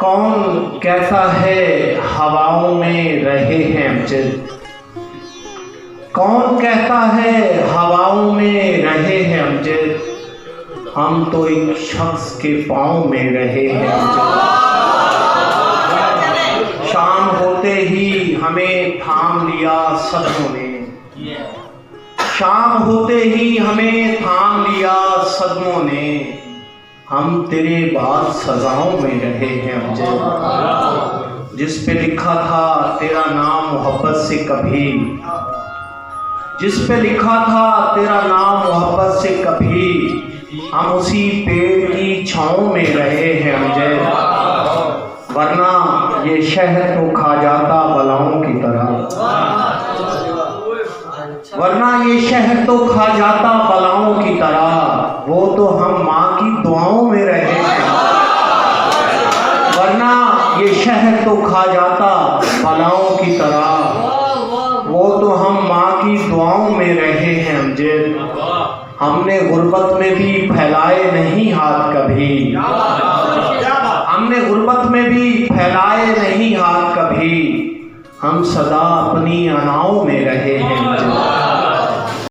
कौन कैसा है हवाओं में रहे हैं अमजद, कौन कहता है हवाओं में रहे हैं अमजद, हम तो एक शख्स के पाँव में रहे हैं अमजद। शाम होते ही हमें थाम लिया सदमों ने, शाम होते ही हमें थाम लिया सदमों ने, हम तेरे बाद सजाओं में रहे हैं अमजद। जिस पे लिखा था तेरा नाम मोहब्बत से कभी, जिस पे लिखा था तेरा नाम मोहब्बत से कभी, हम उसी पेड़ की छाँव में रहे हैं अमजद। वरना ये शहर तो खा जाता बलाओं की तरह, वरना ये शहर तो खा जाता बलाओं की तरह, वो तो हम माँ की दुआओं में रहे हैं। वरना ये शहर तो खा जाता बलाओं की तरह, वो तो हम माँ की दुआओं में रहे हैं अमजद। हमने गुर्बत में भी फैलाए नहीं हाथ कभी, हमने गुर्बत में भी फैलाए नहीं हाथ कभी, हम सदा अपनी अनाओं में रहे